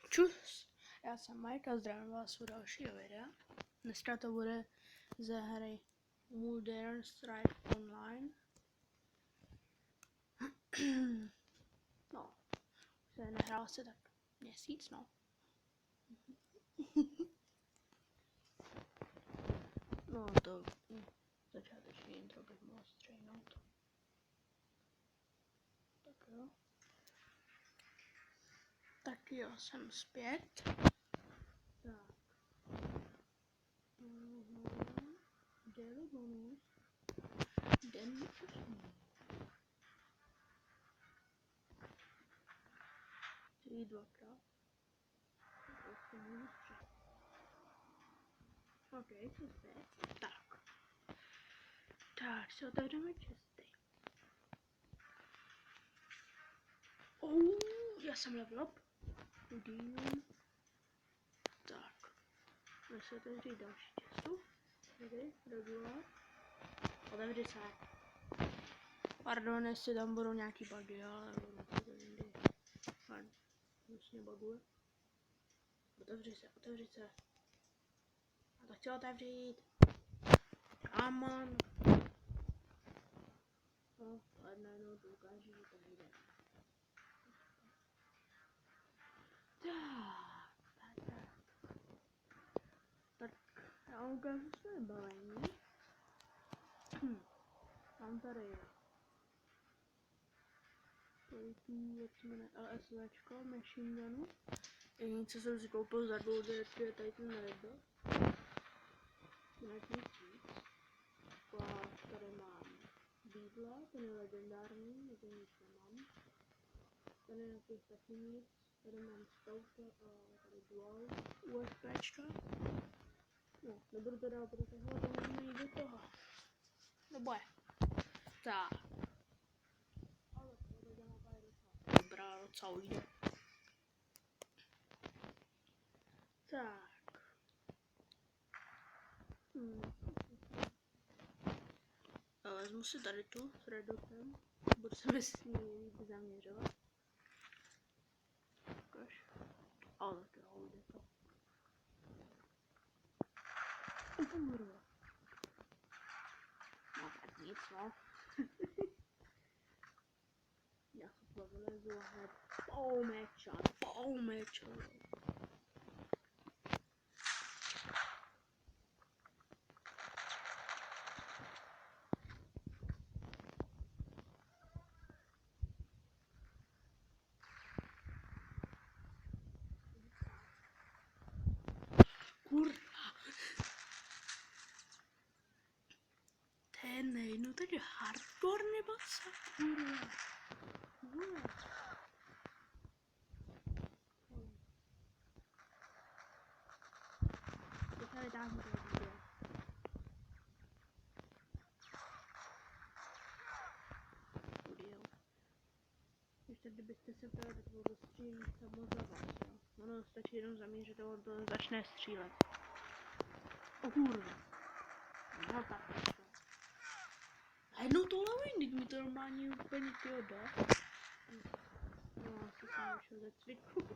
Čus, já jsem Mike a zdravím vás u dalšího videa. Dneska to bude ze hry Modern Strike Online. No, se nehrál se tak měsíc, no. No to začáteční intro bych mohl střejnout. Tak jo. Tak jo, jsem zpět. Tak. Daily bonus. Den 8. Ty dvakrát. Ok, jsem zpět. Tak. Tak, si otevřeme česty. Já jsem level up. Uvidíme. Tak. Můžeme si otevřít další čestu. Tady, regular. Otevři se. Pardon, jestli tam budou nějaký bugy, ale budu to jindy. Fajn. Vlastně buguje. Otevři se, otevři se. Já to chci otevřít. Come on. No, ale najednou to ukáže, že to nejde. Tak, já ukážu své balení. Mám tady LSVčko, machine gunu. Jediné, co jsem si koupil za gold, je tady ten nebyl. Jinak nic víc. Pak tady mám Beadla, ten je legendární, je to nic nemám. Tady nějakých taky nic. Tady mám Scouta a tady dual USPčka. No, nebudu to dál protahovat, to můžeme jít do toho. Do boje. Tak. Ale to mapa je docela dobrá, docela ujde. Tak. Vezmu si tady tu s redutem. Budu se mi s ní líp zaměřovat. Ukaž. Ale to ujde to. Umrlo. No tak nic, no. Já se to vylezu a hned poumečat. Kurva. Ten nejdu teď hardcore nebo co? Kurva. Teď tady dáme to video. Ještě kdybyste se ptali, tak to dostřílí samo za vás, jo. Ono stačí jenom zamířit a on to začne střílet. Kurva. No tak. Jednou tohle vím, teď mi to normálně úplně tyho jde. No, asi jsem vyšel ze cviku.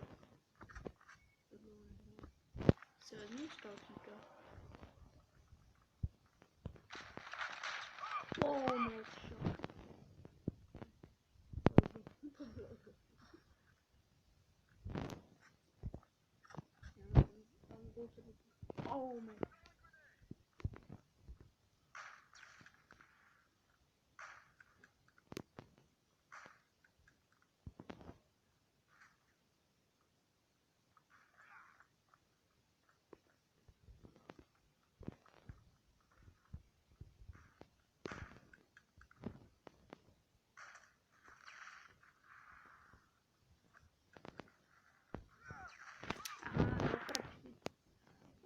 Si vezmu skalpíka. Než šok. Man.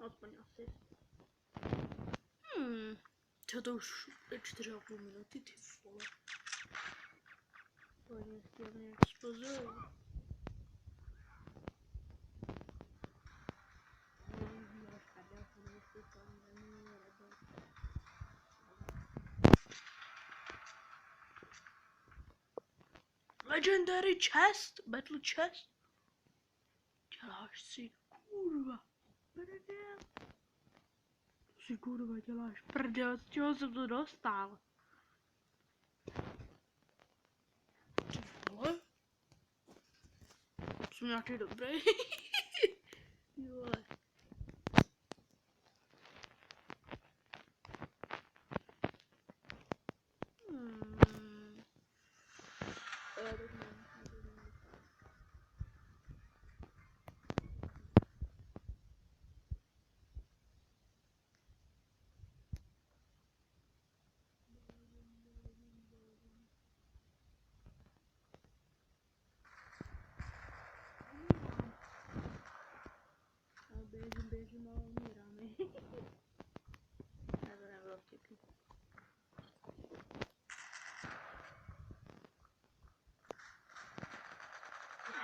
Aspoň asi. Co to už je 4,5 minuty, ty vole. Pojďme si to nějak spozoruju. Legendary chest, battle chest. Děláš si kurva prdel. Co si kurva děláš prdel, z čeho jsem to dostal? Ty vole? Jsem nějaký dobrý. Ty vole. Běžím, ale umíráme. Ne, to nebylo vtipný.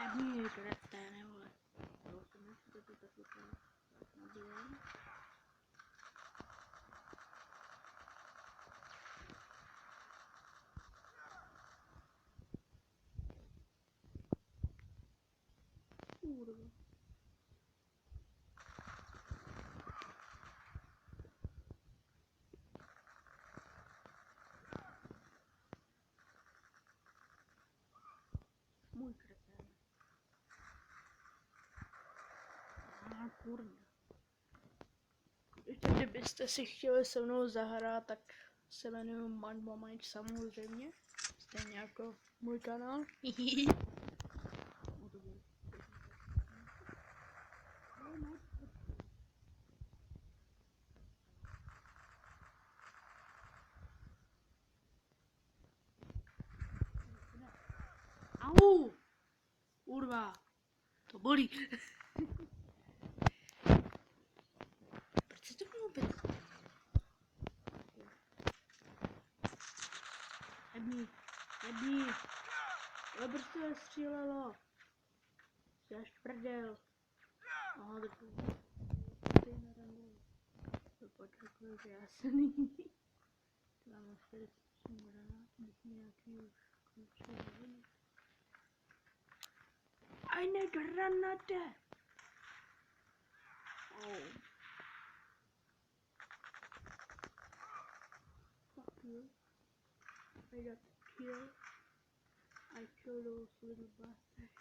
Jebni, kreténe, vole. To jsem nechci to tak vypadá. Nabíjím. Kurva. Můj kretén. Kurva. Ještě kdybyste si chtěli se mnou zahrát, tak se jmenuji Manbamajč samozřejmě. Stejně jako můj kanál. Au! Kurva! To bolí. Proč se to bylo opět? Nebí. Ale proč to nestřílelo? Jáš prdel. Aha, to je na rangu. To počkej, že já se nyní. To mám 48 granát, bych nějaký už kluče. Eine Granate! Oh. Fuck you. I got killed. I killed those little bastards.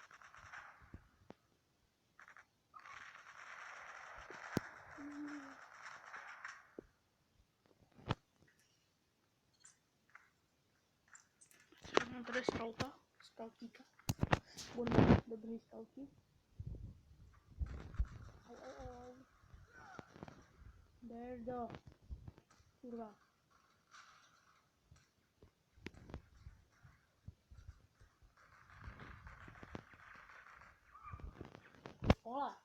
Mám tady skautíka. Budeme dobrý skauti. Au. Berdo. Kurva. Hola.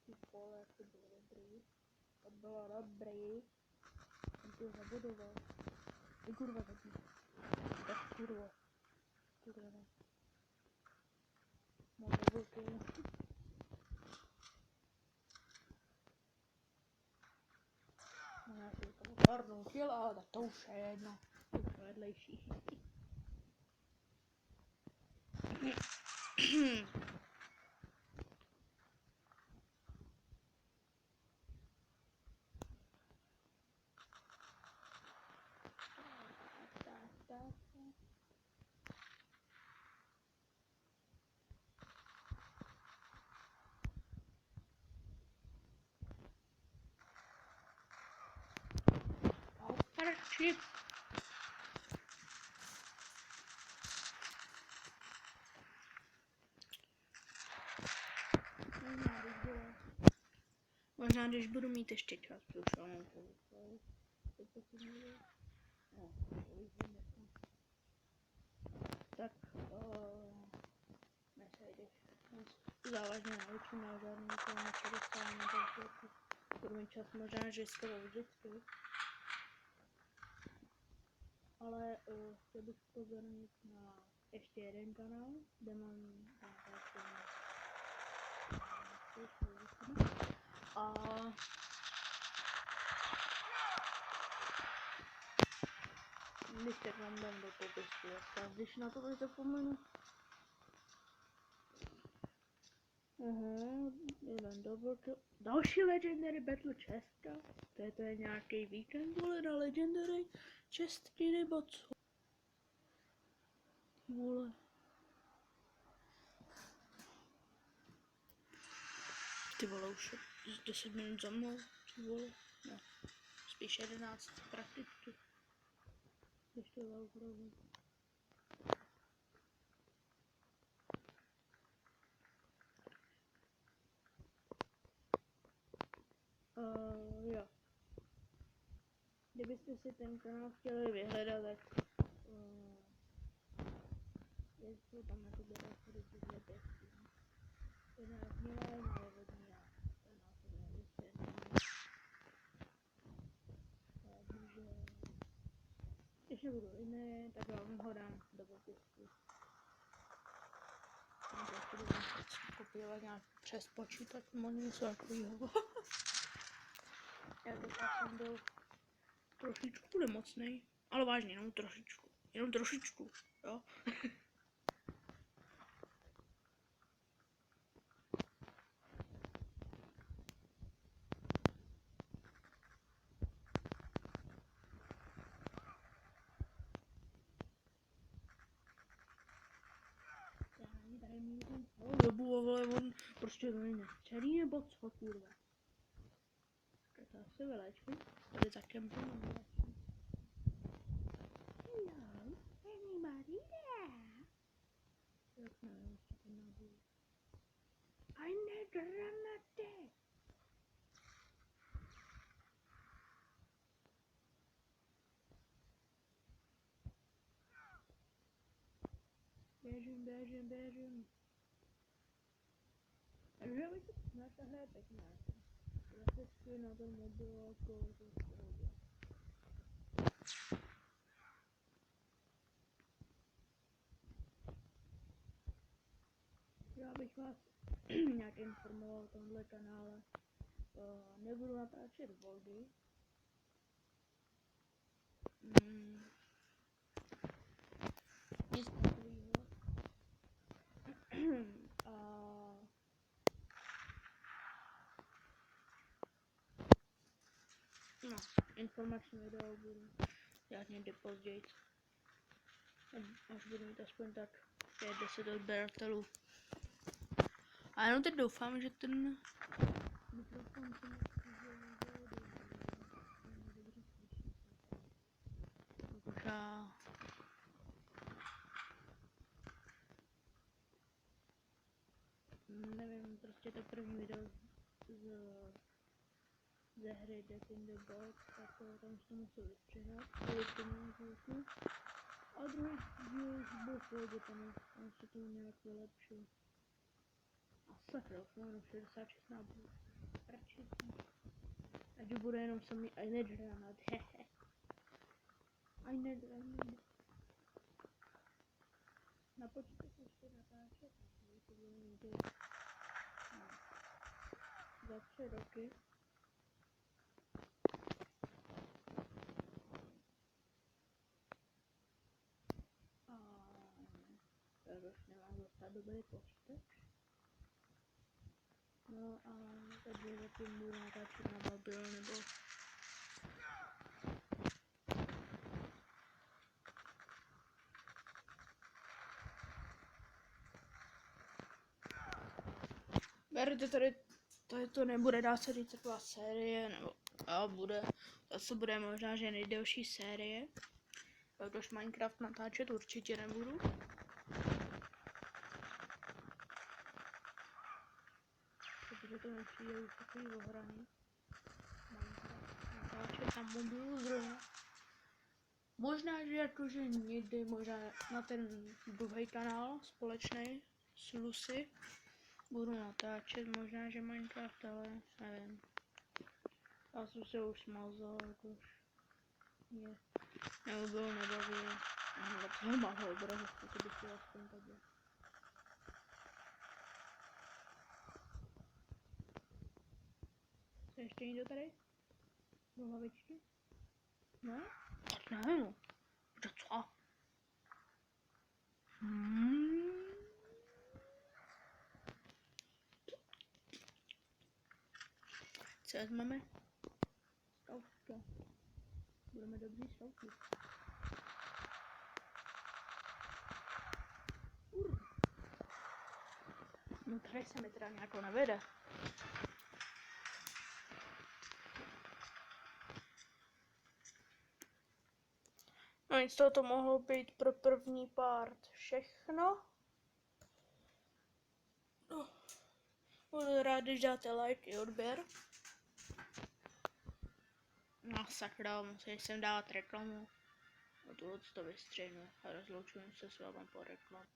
Ty vole, to bylo dobrý. To bylo dobrý. Jsem to zabudoval. Ty kurva zabij. Tak kurva. Kurva ne. Mám velkou. No já si to otarnou kill, ale tak to už je jedno. To už je vedlejší. Shit. Možná, když budu mít ještě čas, to už mám to. Tak, závažně naučím na žádný kilometr dostávání, takže jako budu mít čas možná žiskovat vždycky. Ale chtěl bych pozornit na ještě jeden kanál, kde mám a když tak vám dám do popisku, když na to zapomenu. Jeden další Legendary Battle Chestka. To je nějaký víkend, vole, na Legendary Chestky nebo co? Vole. Ty vole, už 10 minut za mnou, ty vole. No, spíš 11 prakticky. Ještě opravdu. Jo. Kdybyste si ten kanál chtěli vyhledat, tak jsou tam na tebe rozhody tyhle pěstí. To je nějak milé, návodní a to je následně vysvětlení. Takže když nebudu jiné, tak vám ho dám do popisku. Takže ještě budu muset kopírovat nějak přes počítač, možná něco takovýho. Já to jsem byl trošičku nemocnej, ale vážně, jenom trošičku, jo. Tady mít celou dobu, ale on prostě to není celý nebo co, kurva. To asi vylečím, tady za kempem vylečím. Hello, anybody there? Jak nevím, co to nabudu. Eine Granate! Běžím. Takže bych na ta hra pěkná. Já se na ten mobil jako to v pohodě. Já bych vás nějak informoval o tomhle kanále. Nebudu natáčet vlogy. Nic takovýho. No, informační video budu dělat někdy později. Až budu mít aspoň tak 5-10 odběratelů. A jenom teď doufám, že ten mikrofon se možná nevím, prostě to první video ze hry Death in the Box, tak tam se to musel vystřihat, kvůli tomu zvuku. A druhý díl byl v pohodě, tam se to nějak vylepšil. A sakra, už mám jenom 66 nábojů. Prčitý. Ať bude jenom samý Eine Granate, hehe. Eine Granate. Na počítači ještě natáčet, to bude někdy za 3 roky. Já už nemám docela dobrý počítač. No a takže zatím budu natáčet na mobil nebo berte tady to nebude, dá se říct, taková série, nebo bude, zase bude možná, že nejdelší série. Protože Minecraft natáčet určitě nebudu. Protože to nepřijde už takový ohraný. Natáčet na mobilu zrovna. Možná, že jakože někdy možná na ten druhý kanál společný s Lucy, budu natáčet, možná, že Minecraft, ale nevím. Já jsem se už smazal, jakož mě nebylo nebaví. Ale to mám obraz, to bych chtěl aspoň takhle. Co ještě někdo tady? Do hlavičky? Ne? Tak ne, no. To co? Co vezmeme? Stovka. Budeme dobrý stovky. No tady se mi teda nějako nevede. No nic, to mohlo být pro první part všechno. No. Budu rád, když dáte like i odběr. No sakra, musím sem dávat reklamu. A to vystřihnu a rozloučuji se s vámi po reklamu.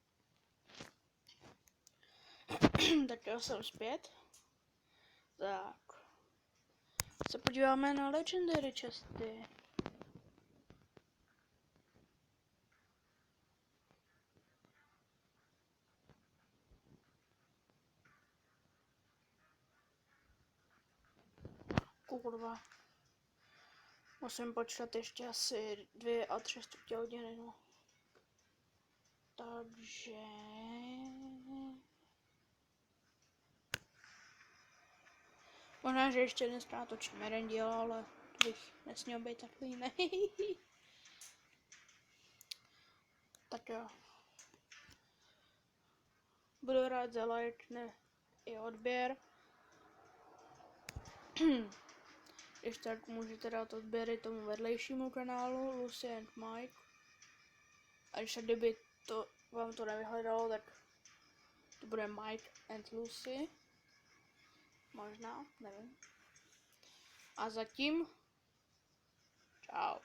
Tak já jsem zpět. Tak. Se podíváme na Legendary chesty. Kurva. Musím počkat ještě asi 2 a 3 čtvrtě hodiny, no. Takže... Možná, že ještě dneska natočím jeden díl, ale to bych nesměl být takový, ne. Tak jo. Budu rád za like, ne i odběr. Když tak můžete dát odběry tomu vedlejšímu kanálu Lucy and Mike. A když tak kdyby to vám to nevyhledalo, tak to bude Mike and Lucy. Možná, nevím. A zatím čau.